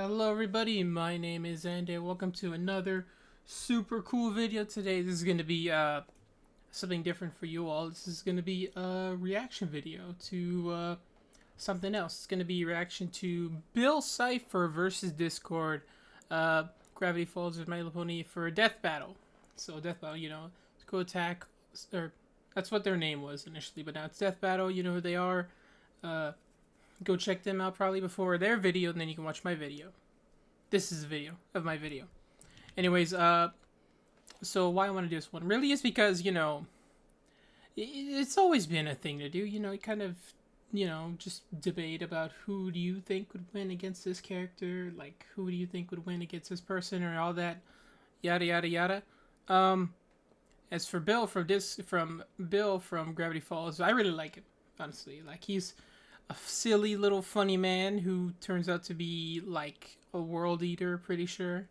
Hello everybody, my name is Anday. Welcome to another super cool video today. This is going to be something different for you all. This is going to be a reaction video to something else. It's going to be a reaction to Bill Cipher versus Discord. Gravity Falls with My Little Pony for a death battle. So death battle, you know, go attack, or that's what their name was initially, but now it's death battle. You know who they are. Go check them out probably before their video, and then you can watch my video. This is a video of my video. Anyways, so why I want to do this one really is because, you know, it's always been a thing to do. You know, kind of, you know, just debate about who do you think would win against this character, like who do you think would win against this person, or all that, yada yada yada. As for Bill from Gravity Falls, I really like him, honestly. Like, he's a silly little funny man who turns out to be like a world eater, pretty sure.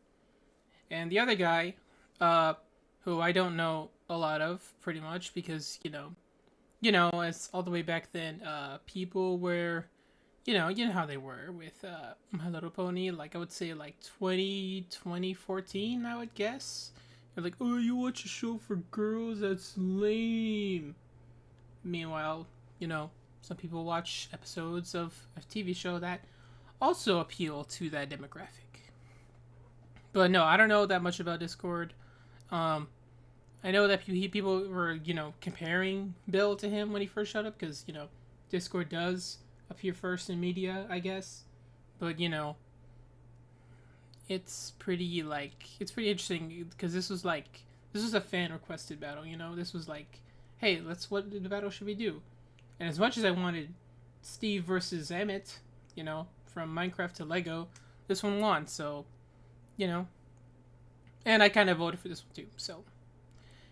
And the other guy, who I don't know a lot of, pretty much, because you know, as all the way back then, people were, you know how they were with My Little Pony. Like, I would say like 2014, I would guess. They're like, oh, you watch a show for girls? That's lame. Meanwhile, you know, some people watch episodes of a TV show that also appeal to that demographic. But no, I don't know that much about Discord. I know that people were, you know, comparing Bill to him when he first showed up, because, you know, Discord does appear first in media, I guess. But, you know, it's pretty interesting, because this was a fan requested battle, you know. This was like, hey, what the battle should we do? And as much as I wanted Steve versus Emmett, you know, from Minecraft to Lego, this one won, so, you know. And I kind of voted for this one too, so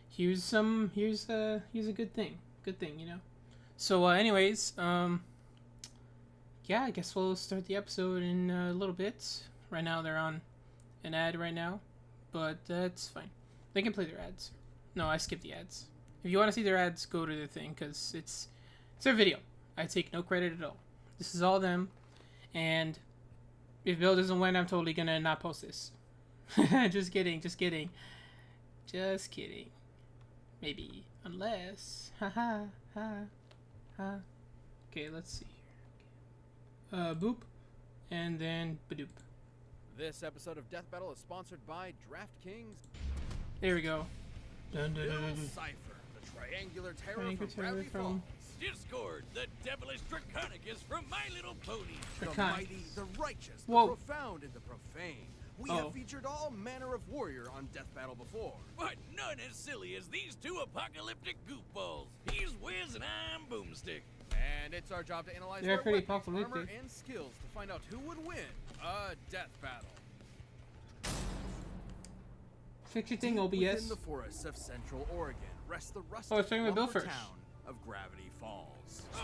here's a good thing, you know. So anyways, yeah, I guess we'll start the episode in a little bit. Right now they're on an ad right now, but that's fine. They can play their ads. No, I skipped the ads. If you want to see their ads, go to their thing, because it's their video. I take no credit at all. This is all them. And if Bill doesn't win, I'm totally gonna not post this. Just kidding. Maybe. Unless. Ha. Okay, let's see here. Boop. And then badoop. This episode of Death Battle is sponsored by DraftKings. There we go. Dun, dun, Bill dun, dun. Cipher, the triangular terror from Gravity Falls. Discord, the devilish Draconicus from My Little Pony. The mighty, the righteous, the Whoa. profound, and the profane. We have featured all manner of warrior on Death Battle before. But none as silly as these two apocalyptic goofballs. He's Wiz and I'm Boomstick. And it's our job to analyze They're their pretty weapons, armor, apocalyptic. and skills to find out who would win a death battle. Fix your thing, Within OBS. the forests of Central Oregon rests the rustic Oh, it's talking about Bill lumber first. town of Gravity Falls.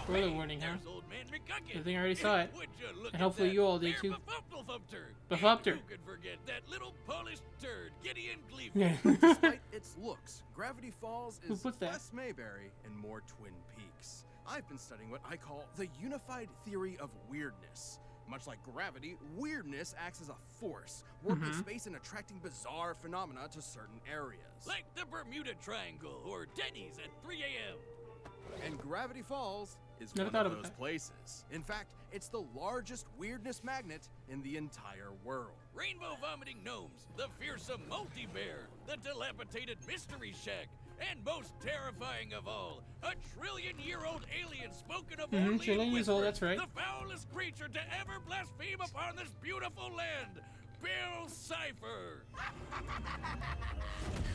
Spoiler warning, huh? There's old man McGucket. I think I already saw it. Would you look And at hopefully that you all did bare too. Befumpter. Befumpter. And who could forget that little polished turd, Gideon Gleeful? Yeah. Despite its looks, Gravity Falls Who is put that? less Mayberry and more Twin Peaks. I've been studying what I call the unified theory of weirdness. Much like gravity, weirdness acts as a force, warping space and attracting bizarre phenomena to certain areas. Like the Bermuda Triangle or Denny's at 3 a.m. And Gravity Falls is Never one thought of about those that. places. In fact, it's the largest weirdness magnet in the entire world. Rainbow vomiting gnomes, the fearsome multi-bear, the dilapidated mystery shack, and most terrifying of all, a trillion-year-old alien spoken of only in trillion years old, whispers, that's right. the foulest creature to ever blaspheme upon this beautiful land, Bill Cipher.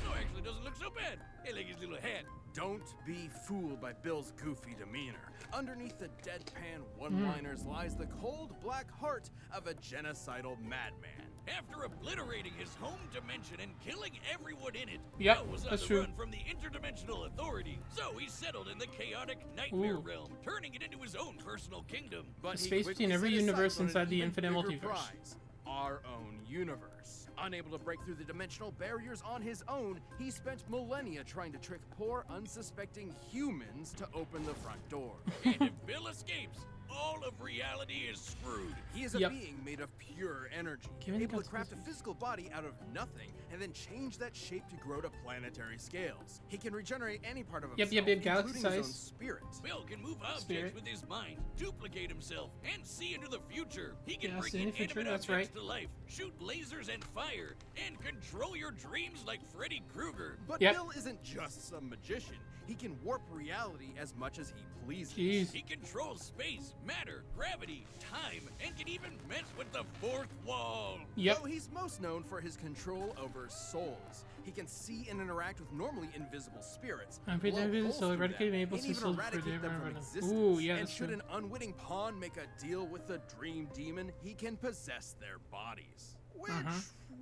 No, actually, doesn't look so bad. Hey, like his little hat. Don't be fooled by Bill's goofy demeanor. Underneath the deadpan one-liners lies the cold black heart of a genocidal madman. After obliterating his home dimension and killing everyone in it, Yep, Bill was on that's the true. run from the interdimensional authority. So he settled in the chaotic nightmare Ooh. realm, turning it into his own personal kingdom. But The he space quickly between every set his universe sights on an inside the even infinite bigger multiverse. prize, our own universe. Unable to break through the dimensional barriers on his own, he spent millennia trying to trick poor, unsuspecting humans to open the front door. And if Bill escapes, all of reality is screwed. He is a Yep. being made of pure energy, Give me able to the craft a physical body out of nothing and then change that shape to grow to planetary scales. He can regenerate any part of himself, Yep, galaxy including his own size. spirit. Bill can move objects Spirit. with his mind, duplicate himself, and see into the future. He can Yeah, bring see in the future, inanimate that's objects right. to life, shoot lasers and fire, and control your dreams like Freddy Krueger. But Yep. Bill isn't just some magician. He can warp reality as much as he pleases. Jeez. He controls space, matter, gravity, time, and can even mess with the fourth wall. Yep. Though he's most known for his control over souls. He can see and interact with normally invisible spirits. I'm pretty blow invisible, holes so through eradicate them, able and to even souls for eradicate them from different. existence. Ooh, yeah, and that's should true. an unwitting pawn make a deal with the dream demon, he can possess their bodies. Which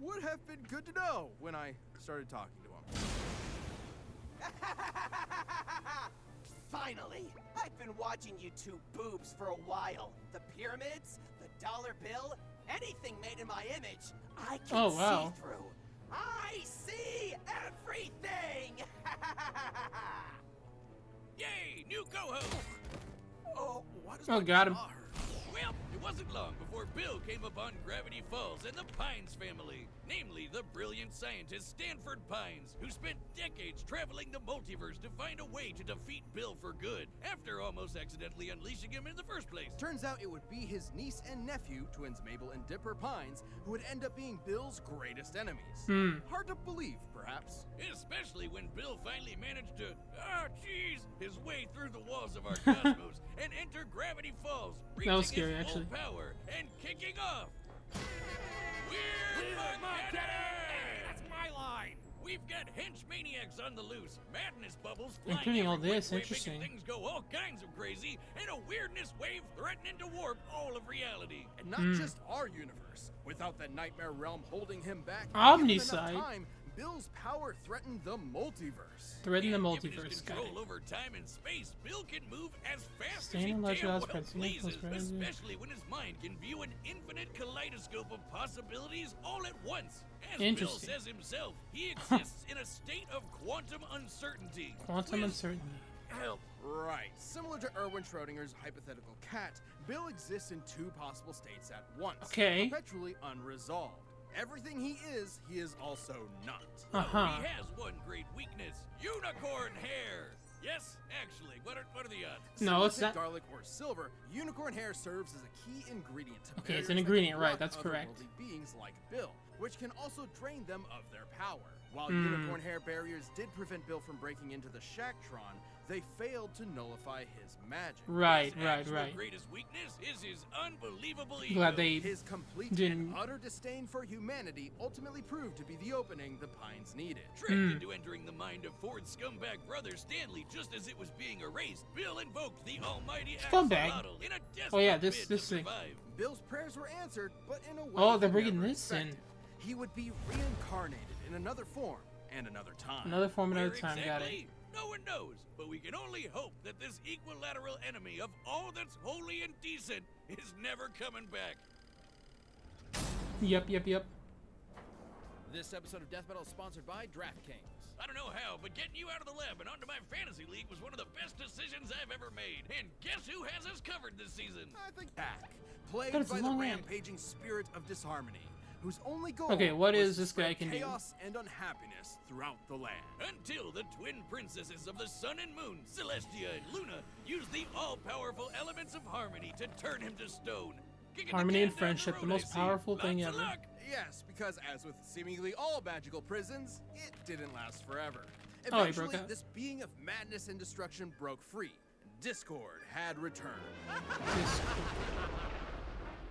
would have been good to know when I started talking to him. Finally! I've been watching you two boobs for a while. The pyramids, the dollar bill, anything made in my image, I can Oh, wow. see through. I see everything! Yay, new co-host. Oh, what is Oh, my got him. jaw hurt? Well, it wasn't long before Bill came upon Gravity Falls and the Pines family, namely the brilliant scientist Stanford Pines, who spent decades traveling the multiverse to find a way to defeat Bill for good, after almost accidentally unleashing him in the first place. Turns out it would be his niece and nephew, twins Mabel and Dipper Pines, who would end up being Bill's greatest enemies. Hard to believe, perhaps. Especially when Bill finally managed to, his way through the walls of our cosmos and enter Gravity Falls, reaching That was scary, his full actually. power and kicking off. Weird Mageddon! That's my line. We've got hench maniacs on the loose, madness bubbles flying Including all every this, which way, interesting. making things go all kinds of crazy, and a weirdness wave threatening to warp all of reality. And not just our universe. Without the nightmare realm holding him back, Omniside. given enough time, Bill's power threatened the multiverse. Threaten the And given his multiverse, got control it. over time and space, Bill can move as fast Staying as he in large damn house, well pressing pleases, close friends. especially when his mind can view an infinite kaleidoscope of possibilities all at once. As Bill Interesting. says himself, he exists in a state of quantum uncertainty. Quantum with uncertainty. help. Right. Similar to Erwin Schrödinger's hypothetical cat, Bill exists in two possible states at once. Okay. Perpetually unresolved. Everything he is also not. He has one great weakness: unicorn hair. Yes, actually, what are the odds? No, Similar it's to not. garlic or silver, unicorn hair serves as a key ingredient to Okay, it's barriers an that ingredient, can right, block that's correct. otherworldly beings like Bill, which can also drain them of their power. While Hmm. unicorn hair barriers did prevent Bill from breaking into the Shacktron, they failed to nullify his magic. Right, His right, actual right. greatest weakness is his unbelievable ego. Glad they His complete didn't. and utter disdain for humanity ultimately proved to be the opening the Pines needed. Tricked Hmm. into entering the mind of Ford's scumbag brother Stanley just as it was being erased, Bill invoked the almighty Scumbag? axolotl in a desperate Oh, yeah, this- bid this to thing. survive. Bill's prayers were answered, but in a way Oh, they're he bringing never this in. expected. He would be reincarnated in another form and another time. Another form, another Where time, got it. exactly? No one knows, but we can only hope that this equilateral enemy of all that's holy and decent is never coming back. Yep. This episode of Death Metal is sponsored by DraftKings. I don't know how, but getting you out of the lab and onto my fantasy league was one of the best decisions I've ever made. And guess who has us covered this season? I think back, plagued But it's by the long name. rampaging spirit of disharmony, whose only goal Okay, what was is to this guy spread can do? chaos and unhappiness throughout the land. Until the twin princesses of the sun and moon, Celestia and Luna, used the all-powerful elements of harmony to turn him to stone. Kicking the Harmony can and down friendship, road, the most I see. powerful thing Lots of ever. luck. Yes, because as with seemingly all magical prisons, it didn't last forever. Oh, he Eventually, broke out. this being of madness and destruction broke free. Discord had returned.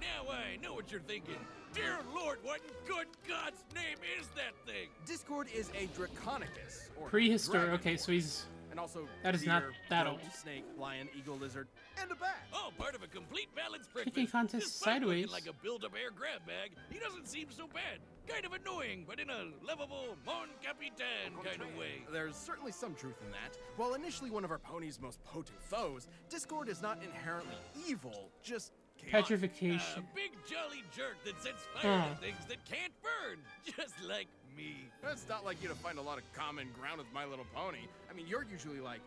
Now I know what you're thinking. Dear Lord, what in good God's name is that thing? Discord is a Draconicus, or Prehistory. dragon Okay, so lord, he's. and also that is deer, not that goat, old. snake, lion, eagle, lizard, and a bat. All part of a complete balance Kicking breakfast. contest Despite sideways. looking like a Build-A-Bear grab bag, he doesn't seem so bad. Kind of annoying, but in a lovable Mon Capitan kind of way. There's certainly some truth in that. While initially one of our pony's most potent foes, Discord is not inherently evil, just chaotic. A Petrification. big jolly jerk that sets fire Huh. to things that can't burn, just like me. It's not like you to find a lot of common ground with My Little Pony. I mean, you're usually like,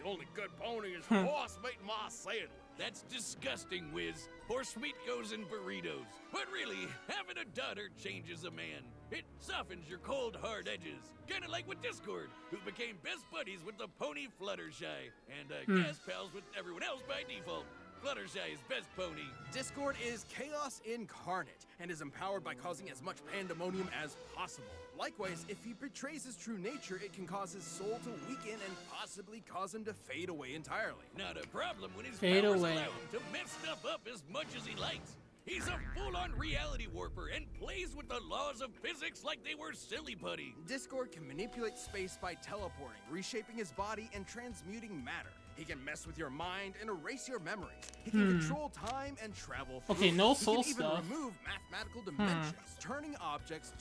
the only good pony is Boss Mate Ma Sandwich. That's disgusting, Wiz. Horse meat goes in burritos. But really, having a daughter changes a man. It softens your cold, hard edges. Kinda like with Discord, who became best buddies with the pony Fluttershy, and gas pals with everyone else by default. Fluttershy is best pony. Discord is chaos incarnate and is empowered by causing as much pandemonium as possible. Likewise, if he betrays his true nature, it can cause his soul to weaken and possibly cause him to fade away entirely. Not a problem when his Fade powers away. allow him to mess stuff up as much as he likes. He's a full-on reality warper and plays with the laws of physics like they were silly putty. Discord can manipulate space by teleporting, reshaping his body, and transmuting matter. He can mess with your mind and erase your memories. He can control time and travel through Okay, it. no He soul can even stuff. remove mathematical dimensions, turning objects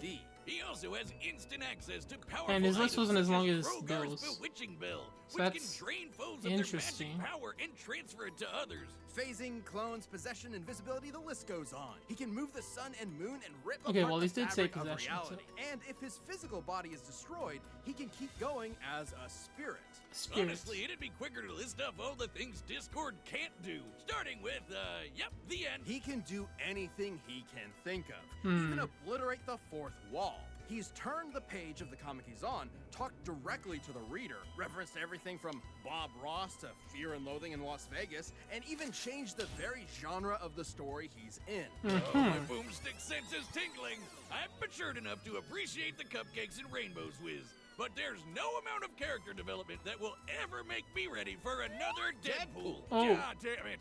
2D. He also has instant access to powerful And his list items wasn't as such long as as Krogar's Bill's. Bewitching Bill, So which that's can drain foes of interesting. their magic power and transfer it to others. Phasing, clones, possession, invisibility, the list goes on. He can move the sun and moon and rip Okay, apart well, the he did say fabric of possession, so- reality. And if his physical body is destroyed, he can keep going as a spirit. Spirit. Honestly, it'd be quicker to list off all the things Discord can't do. Starting with, yep, the end. He can do anything he can think of, even obliterate the fourth wall. He's turned the page of the comic he's on, talked directly to the reader, referenced everything from Bob Ross to Fear and Loathing in Las Vegas, and even changed the very genre of the story he's in. Oh, my boomstick sense is tingling. I've matured enough to appreciate the cupcakes and rainbows, Wiz. But there's no amount of character development that will ever make me ready for another Deadpool. Oh. God damn it.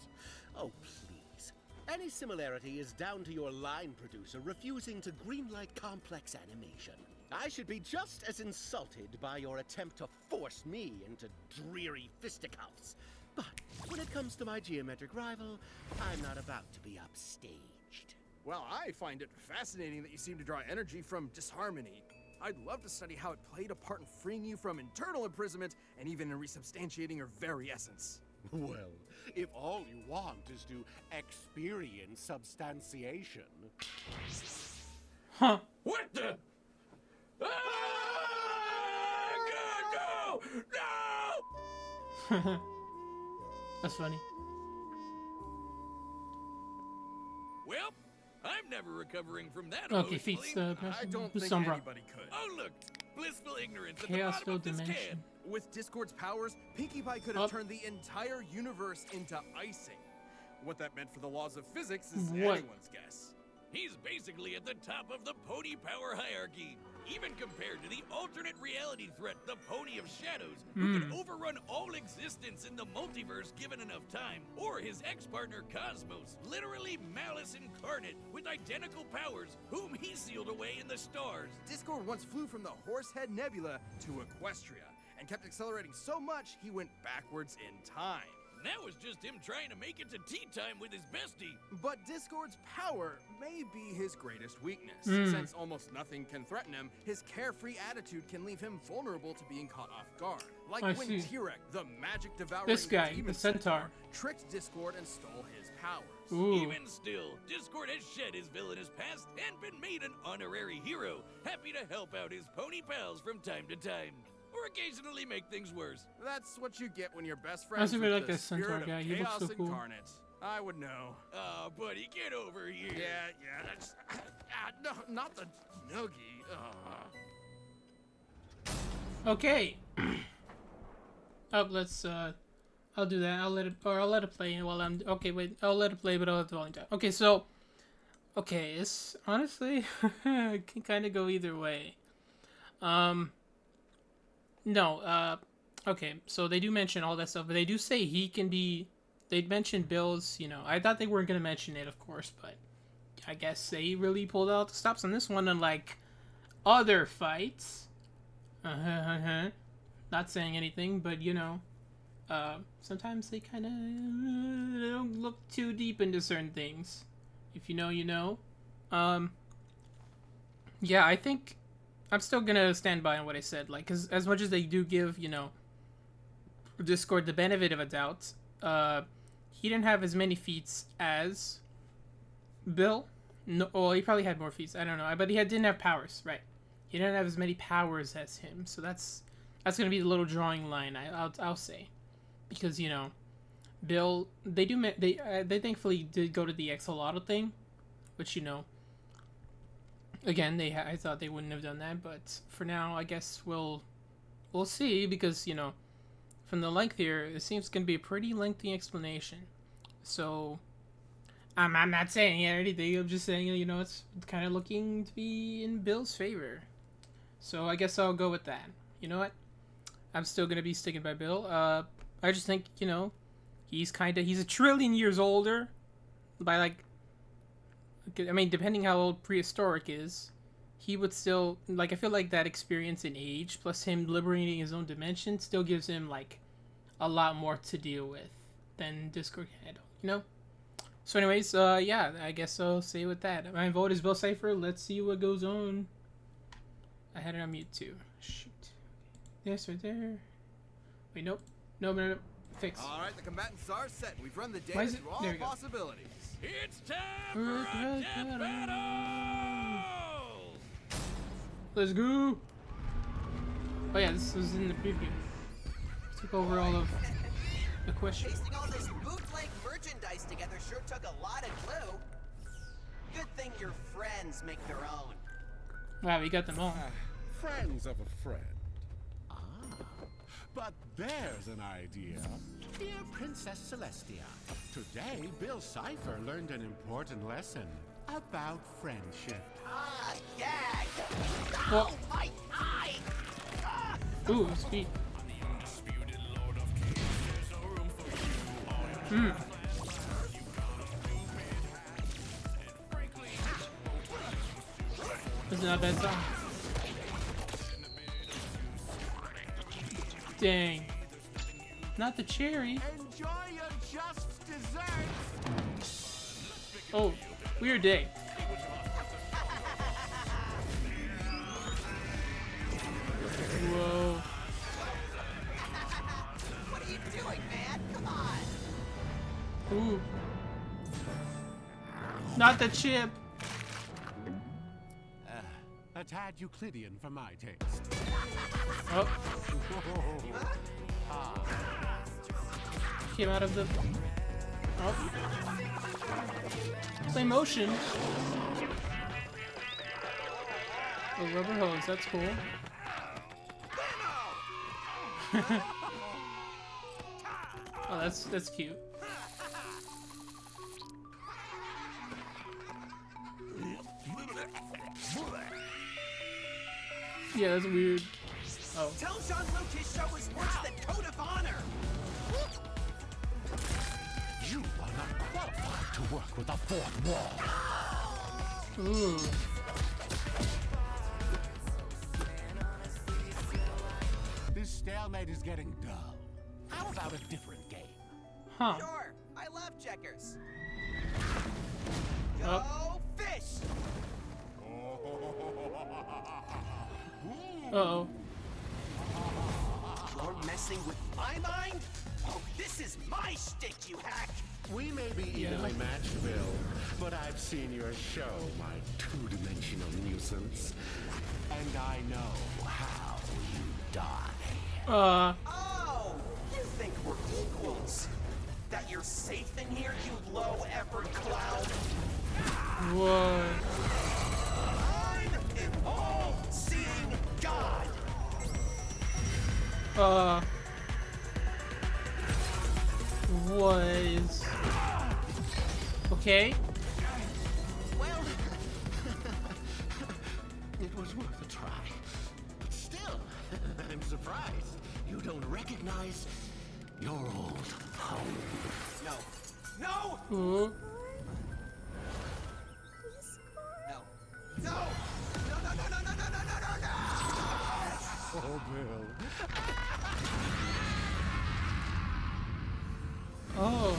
Oh, please. Any similarity is down to your line producer refusing to greenlight complex animation. I should be just as insulted by your attempt to force me into dreary fisticuffs. But when it comes to my geometric rival, I'm not about to be upstaged. Well, I find it fascinating that you seem to draw energy from disharmony. I'd love to study how it played a part in freeing you from internal imprisonment and even in resubstantiating your very essence. Well, if all you want is to experience substantiation. Huh. What the? Ah! God, no! No! That's funny. Well, I'm never recovering from that. Okay, emotionally. feats. I don't who's think Sombra? anybody could. Oh, look. Blissful ignorance at Chaos the bottom of filled this dimension. can. With Discord's powers, Pinkie Pie could have Up. turned the entire universe into icing. What that meant for the laws of physics is What? anyone's guess. He's basically at the top of the pony power hierarchy, even compared to the alternate reality threat, the Pony of Shadows, who can overrun all existence in the multiverse given enough time, or his ex-partner Cosmos, literally malice incarnate with identical powers, whom he sealed away in the stars. Discord once flew from the Horsehead Nebula to Equestria, and kept accelerating so much he went backwards in time. That was just him trying to make it to tea time with his bestie. But Discord's power may be his greatest weakness. Since almost nothing can threaten him, his carefree attitude can leave him vulnerable to being caught off guard. Like I when see. Tyrek, the magic devouring This guy, demon the centaur. tricked Discord and stole his powers. Ooh. Even still, Discord has shed his villainous past and been made an honorary hero, happy to help out his pony pals from time to time. Or occasionally make things worse. That's what you get when you're best I friends also with really like the this centaur spirit of guy. He looks chaos so cool. incarnate. I would know. Aw, buddy, get over here. Yeah, that's... no, not the noogie. Okay. Up, let's I'll do that. I'll let it play while I'm okay, wait. I'll let it play, but I'll have the volume down. Okay, so it's honestly it can kind of go either way. No, okay, so they do mention all that stuff, but they do say he can be they mentioned Bill's, I thought they weren't going to mention it, of course, but I guess they really pulled out the stops on this one, unlike other fights. Not saying anything, but sometimes they kind of don't look too deep into certain things. If you know, you know. Yeah, I think I'm still gonna stand by on what I said. Like, cause as much as they do give, Discord the benefit of a doubt, he didn't have as many feats as Bill. No, well, he probably had more feats. I don't know, but he didn't have powers, right? He didn't have as many powers as him, so that's gonna be the little drawing line. I'll say, because Bill, they they thankfully did go to the Axolotl thing, which, you know, again, I thought they wouldn't have done that, but for now, I guess we'll see, because, you know, from the length here, it seems going to be a pretty lengthy explanation. So I'm not saying anything. I'm just saying, you know, it's kind of looking to be in Bill's favor. So I guess I'll go with that. You know what? I'm still gonna be sticking by Bill. I just think, you know, he's a trillion years older by, like, I mean, depending how old prehistoric is, he would still, like, I feel like that experience in age plus him liberating his own dimension still gives him, like, a lot more to deal with than Discord can handle, you know? So anyways, yeah, I guess I'll say with that. My vote is Bill Cipher. Let's see what goes on. I had it on mute too. Shoot. Yes, right there. Wait, nope. No. Fix. All right, the combatants are set. We've run the Why is data it- through all there we go. possibilities. It's time for a death battle! Let's go. Oh yeah, this was in the preview. Took over all of the questions. Pasting all this bootleg merchandise together sure took a lot of glue. Good thing your friends make their own. Wow, we got them all. Friends of a friend. Ah, but there's an idea. Dear Princess Celestia, today Bill Cipher learned an important lesson about friendship. Ah, gag! Well- Oh, my eye! Ah! Ooh, speed. This is not a bad song. Dang. Not the cherry. Enjoy your just desserts! Oh, weird day. Whoa. What are you doing, man? Come on! Ooh. Not the chip. A tad Euclidean for my taste. Oh. Came out of the... Oh. Play motion. Oh, rubber hose, that's cool. Oh, that's cute. Yeah, that's weird. Oh. Tell Jean-Luc his show is worse than Code of Honor! You are not qualified to work with a fourth wall. Ooh. This stalemate is getting dull. How about a different game? Huh. Sure, I love checkers. Oh. Go fish! Uh-oh. You're messing with my mind? Oh, this is my shtick, you hack! We may be evenly matched, Bill, but I've seen your show, my two-dimensional nuisance. And I know how you die. Oh, you think we're equals? That you're safe in here, you low-effort clown? Whoa. I'm an all-seeing God! Was... Okay. Well, it was worth a try. But still, I'm surprised you don't recognize your old home. No. No! Ooh. No. No! No, no, no, no, no, no, no, no, no, no! Oh, Bill. Oh.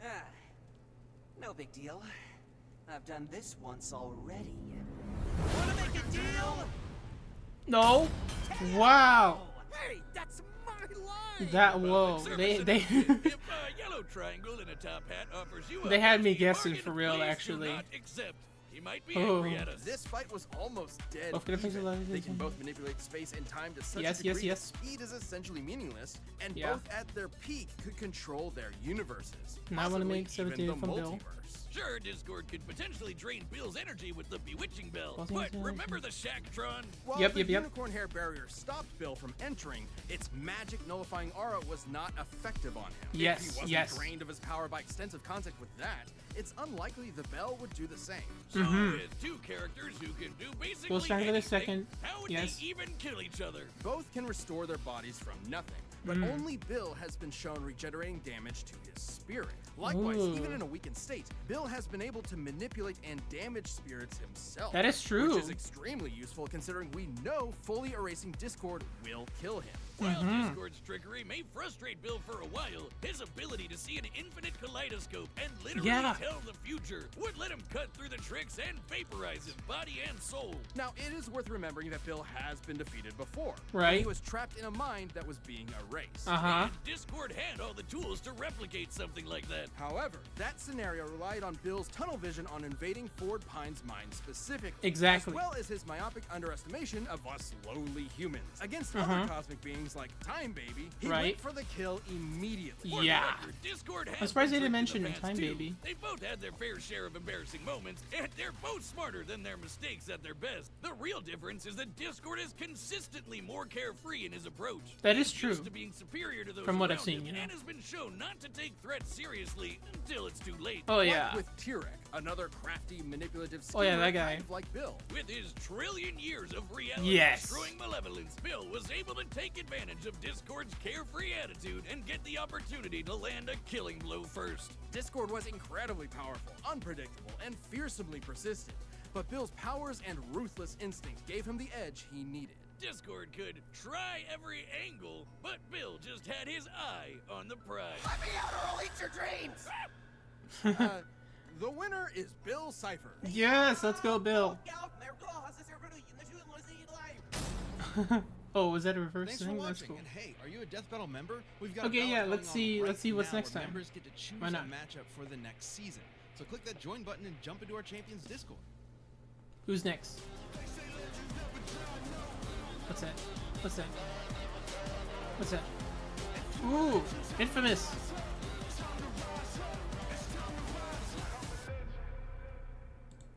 Ah, no big deal. I've done this once already. Wanna make a deal? No. Wow. Hey, that's my line! That, whoa. They If a yellow triangle in a top hat offers you They had me a guessing bargain, for real, please do actually. not accept. He might be Oh. angry at us. This fight was almost dead. Both get even. affected by They can both manipulate space and time to such Yes, a degree yes, that speed is essentially meaningless, and Yeah. both at their peak could control their universes. Now I wanna possibly make 17 even the from Bill. multiverse. Sure, Discord could potentially drain Bill's energy with the bewitching bell, Well, but thank you. remember the Shacktron? While Yep, the yep, yep. unicorn hair barrier stopped Bill from entering, its magic nullifying aura was not effective on him. Yes, If he wasn't yes. drained of his power by extensive contact with that, it's unlikely the bell would do the same. So with two characters who can do basically We'll start with a anything, second. how would Yes. they even kill each other? Both can restore their bodies from nothing, but only Bill has been shown regenerating damage to his spirit. Likewise, Ooh. even in a weakened state, Bill has been able to manipulate and damage spirits himself. That is true. Which is extremely useful considering we know fully erasing Discord will kill him. While Discord's trickery may frustrate Bill for a while, his ability to see an infinite kaleidoscope and literally Yeah. tell the future would let him cut through the tricks and vaporize his body and soul. Now, it is worth remembering that Bill has been defeated before. Right. He was trapped in a mind that was being erased. Uh-huh. And Discord had all the tools to replicate something like that. However, that scenario relied on Bill's tunnel vision on invading Ford Pine's mind specifically. Exactly. As well as his myopic underestimation of us lowly humans. Against Uh-huh. other cosmic beings like Time Baby, he Right. went for the kill immediately. For the Yeah. record, Discord has I'm surprised they been didn't tricked in mention the in past, Time too. Baby. They both had their fair share of embarrassing moments, and they're both smarter than their mistakes at their best. The real difference is that Discord is consistently more carefree in his approach. That is He's used true. to being superior to those From what I've around seen, him, you know. and has been shown not to take threats seriously until it's too late. Oh Like yeah. with Tirek, another crafty, manipulative Oh, yeah, schemer that guy. kind of like Bill. With his trillion years of reality Yes. destroying malevolence, Bill was able to take advantage of Discord's carefree attitude and get the opportunity to land a killing blow first. Discord was incredibly powerful, unpredictable, and fearsomely persistent. But Bill's powers and ruthless instinct gave him the edge he needed. Discord could try every angle, but Bill just had his eye on the prize. Let me out or I'll eat your dreams! The winner is Bill Cipher. Yes, let's go, Bill. Oh, was that a reverse Thanks for thing? That's watching. cool. And hey, are you a Death Battle member? We've got Okay, a ballot yeah, going let's on see- right let's see what's now next where time. Members get to choose Why a not? matchup for the next season. So click that join button and jump into our champions Discord. Who's next? What's that? What's that? What's that? Ooh, infamous.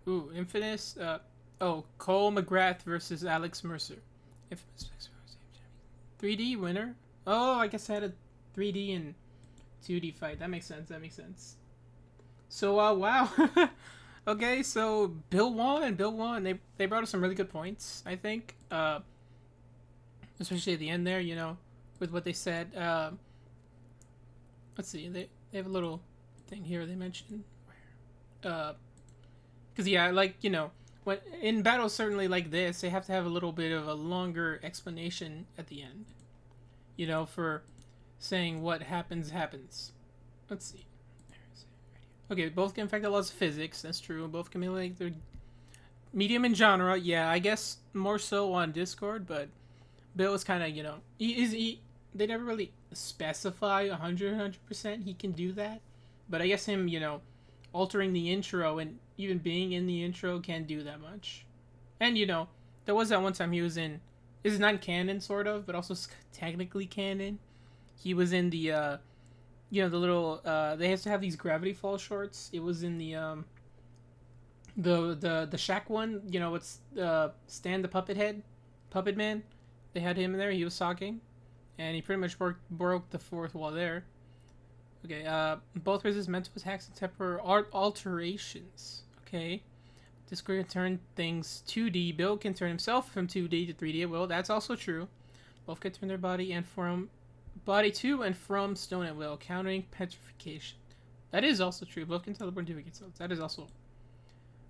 Ooh, infamous. Oh, Cole McGrath versus Alex Mercer. Infamous 3D winner. Oh, I guess I had a 3D and 2D fight. That makes sense. That makes sense. So, wow. Okay, so Bill won. Bill won. They brought us some really good points, I think. Especially at the end there, you know, with what they said. Let's see. They have a little thing here they mentioned. Because, yeah, like, you know, when in battles certainly like this, they have to have a little bit of a longer explanation at the end. You know, for saying what happens. Let's see. Okay, both can affect the laws of physics. That's true. Both can be like they're medium in genre. Yeah, I guess more so on Discord, but Bill is kind of, you know, they never really specify 100% he can do that. But I guess him, you know, altering the intro and even being in the intro can do that much. And, you know, there was that one time he was in, this is not canon, sort of, but also technically canon. He was in the, you know, the little, they have to have these Gravity Falls shorts. It was in the Shaq one, you know, it's, Stan the Puppet Man. They had him in there, he was talking. And he pretty much broke the fourth wall there. Okay, both resist mental attacks and temporary alterations. Okay. Discord can turn things 2D. Bill can turn himself from 2D to 3D at will. That's also true. Both can turn their body to and from stone at will, countering petrification. That is also true. Both can teleport to themselves. That is also.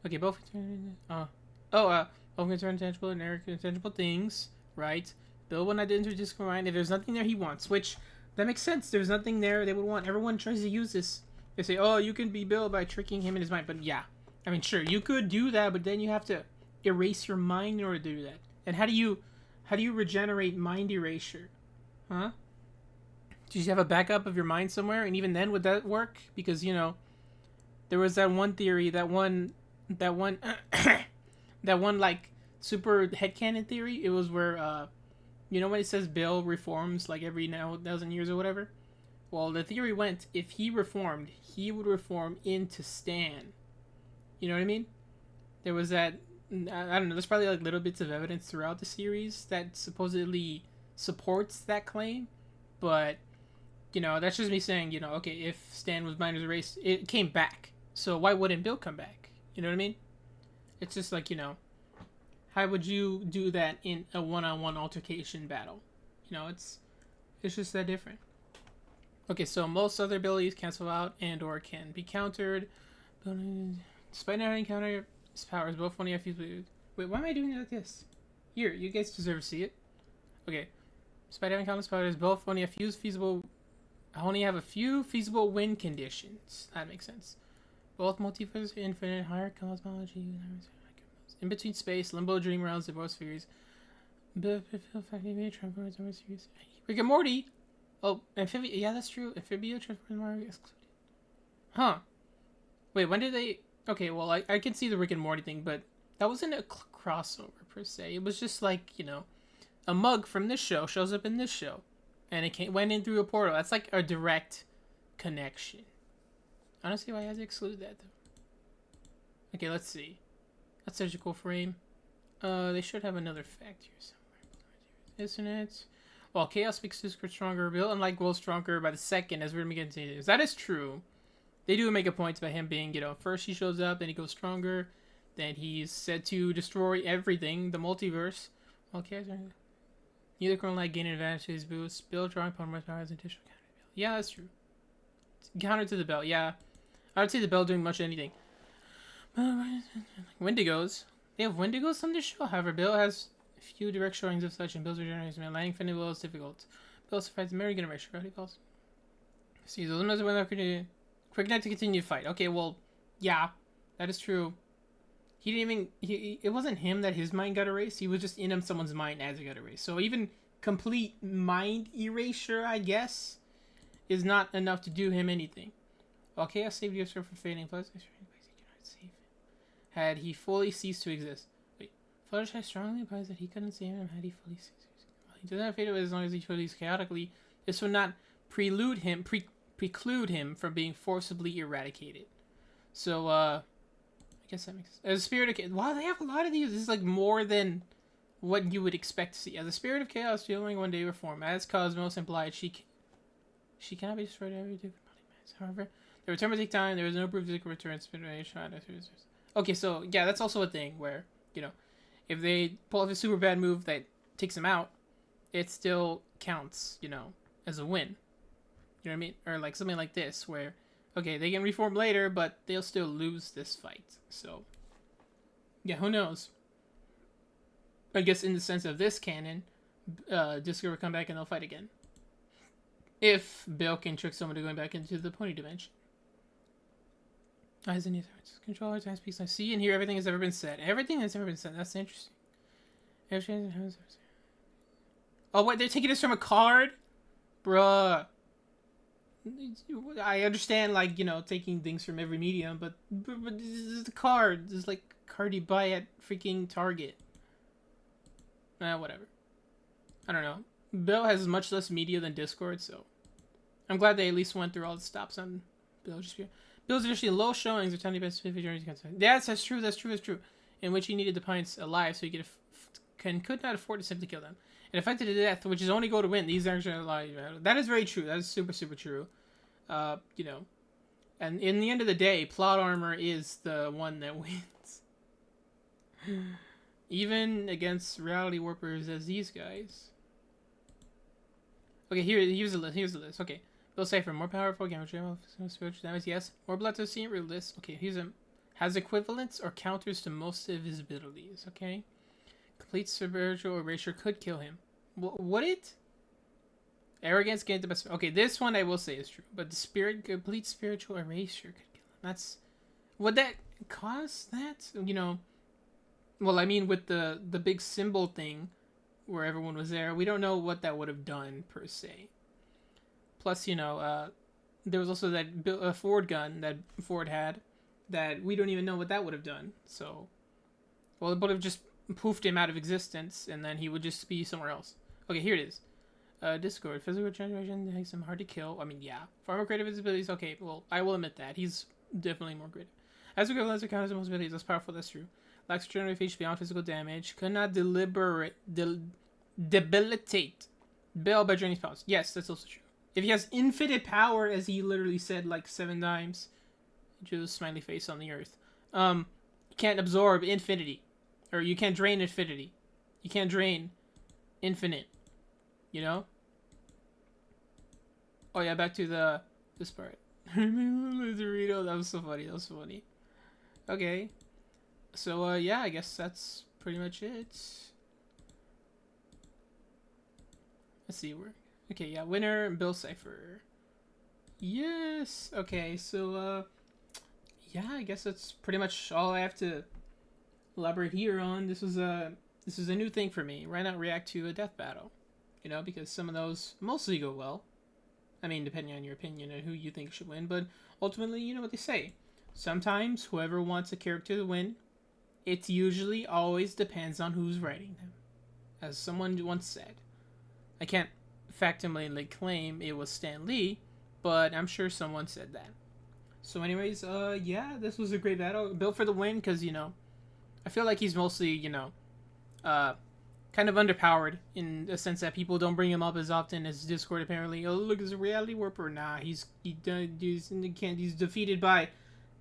Okay, both can turn. Both can turn intangible and intangible things. Right. Bill will not enter Discord mind if there's nothing there he wants, which that makes sense. There's nothing there they would want. Everyone tries to use this. They say, "Oh, you can be Bill by tricking him in his mind." But yeah, I mean, sure, you could do that, but then you have to erase your mind in order to do that. And how do you regenerate mind erasure? Huh? Do you have a backup of your mind somewhere? And even then, would that work? Because, you know, there was that one theory, that one that one that one like super headcanon theory. It was where you know when it says Bill reforms like every now 1,000 years or whatever. Well, the theory went if he reformed, he would reform into Stan. You know what I mean? There was that. I don't know. There's probably like little bits of evidence throughout the series that supposedly supports that claim, but you know that's just me saying. You know, okay, if Stan was minus erased, it came back. So why wouldn't Bill come back? You know what I mean? It's just like, you know, how would you do that in a one-on-one altercation battle? You know, it's just that different. Okay, so most other abilities cancel out and or can be countered. Despite not having counter his powers, both only have feasible. Wait, why am I doing it like this? Here, you guys deserve to see it. Okay. Despite having counter powers, both only have feasible. I only have a few feasible win conditions. That makes sense. Both multiverse, infinite, higher cosmology, in between space, limbo, dream realms, divorce spheres. Rick and Morty. Oh, amphibia. Yeah, that's true. Amphibia transformers Mario excluded. Huh. Wait, when did they? Okay, well, I can see the Rick and Morty thing, but that wasn't a crossover per se. It was just like, you know, a mug from this show shows up in this show, and it went in through a portal. That's like a direct connection. I don't see why I had to exclude that though. Okay, let's see. That's surgical frame. They should have another fact here somewhere. Isn't it? Well, Chaos makes Discord stronger. Bill, unlike, grows stronger by the second as we're going to get into this. That is true. They do make a point about him being, you know, first he shows up, then he goes stronger, then he's said to destroy everything, the multiverse. Well, Chaos, neither Chrono Light gain advantage to his boost. Bill drawing upon more powers additional counter to Bill. Yeah, that's true. Counter to the bell, yeah. I would say the bell doing much anything. Wendigos. They have Wendigos on this show. However, Bill has few direct showings of such, and Bill's regeneration and landing Finny Will is difficult. Bill survives the Merry generation. Gravity falls. See, those limits when they're quick enough to continue to fight. Okay, well, yeah, that is true. He didn't even. It wasn't him that his mind got erased. He was just in someone's mind as it got erased. So even complete mind erasure, I guess, is not enough to do him anything. Okay, I saved you from fading. Plus, had he fully ceased to exist. Wait, Fluttershy strongly implies that he couldn't save him had he fully ceased to exist. Well, he doesn't fade away as long as he fully chaotically. This would not preclude him from being forcibly eradicated. So, I guess that makes sense. As a spirit of chaos, wow, they have a lot of these. This is like more than what you would expect to see. As a spirit of chaos, feeling one day reform. As Cosmos implied, she cannot be destroyed every different body mass. However, the return will take time. There is no proof physical return. Okay, so yeah, that's also a thing where, you know, if they pull off a super bad move that takes them out, it still counts, you know, as a win. You know what I mean? Or like something like this where, okay, they can reform later, but they'll still lose this fight. So, yeah, who knows? I guess in the sense of this canon, Disco will come back and they'll fight again. If Bill can trick someone to going back into the pony dimension. Eyes and ears, controller, time, speaks. I see and hear everything that's ever been said. Everything that's ever been said. That's interesting. Oh, what? They're taking this from a card? Bruh. I understand, like, you know, taking things from every medium, but this is the card. This is like a card you buy at freaking Target. Whatever. I don't know. Bill has much less media than Discord, so I'm glad they at least went through all the stops on Bill. Bill's initially low showings are tiny best 50 journeys. That's true. That's true. In which he needed the Pines alive, so he could not afford to simply kill them. And affected to death, which is only go to win. These are actually alive. That is very true. That is super true. You know, and in the end of the day, plot armor is the one that wins. Even against reality warpers as these guys. Okay, here's the list. Okay. Bill Cipher, more powerful, spiritual damage, yes. More bloodthirsty and ruthless. Okay, has equivalents or counters to most of his abilities, okay? Complete spiritual erasure could kill him. Would it? Arrogance gained the best. Okay, this one I will say is true, but the complete spiritual erasure could kill him. Would that cause that? You know, well, I mean, with the big symbol thing where everyone was there, we don't know what that would have done per se. Plus, you know, there was also that Ford gun that Ford had that we don't even know what that would have done. So, well, it would have just poofed him out of existence, and then he would just be somewhere else. Okay, here it is. Discord. Physical generation makes him hard to kill. I mean, yeah. Far more creative abilities. Okay, well, I will admit that. He's definitely more creative. As we go, lesser counters most abilities. That's powerful, that's true. Lacks regenerative HP beyond physical damage. Could not debilitate Bill by draining spells. Yes, that's also true. If he has infinite power, as he literally said like 7 times, just smiley face on the earth. You can't absorb infinity. Or you can't drain infinity. You can't drain infinite. You know? Oh yeah, back to this part. Dorito, that was so funny. That was so funny. Okay. So yeah, I guess that's pretty much it. Let's see where. Okay, yeah, winner Bill Cipher. Yes. Okay, so yeah, I guess that's pretty much all I have to elaborate here on. This is a new thing for me. Why not react to a death battle? You know, because some of those mostly go well. I mean, depending on your opinion and who you think should win, but ultimately, you know what they say. Sometimes whoever wants a character to win, it usually always depends on who's writing them. As someone once said. I can't factually claim it was Stan Lee, but I'm sure someone said that. So anyways, yeah, this was a great battle. Built for the win, because, you know, I feel like he's mostly, you know, kind of underpowered in the sense that people don't bring him up as often as Discord apparently. Oh, look, it's a reality warper. Nah, he's defeated by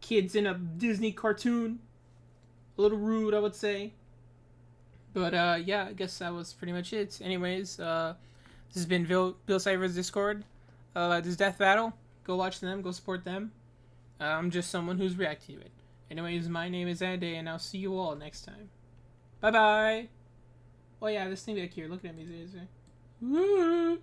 kids in a Disney cartoon. A little rude, I would say. But yeah, I guess that was pretty much it. Anyways, this has been Bill Cipher's Discord. This death battle. Go watch them. Go support them. I'm just someone who's reacting to it. Anyways, my name is Anday, and I'll see you all next time. Bye bye. Oh yeah, this thing back here. Look at me. Woo!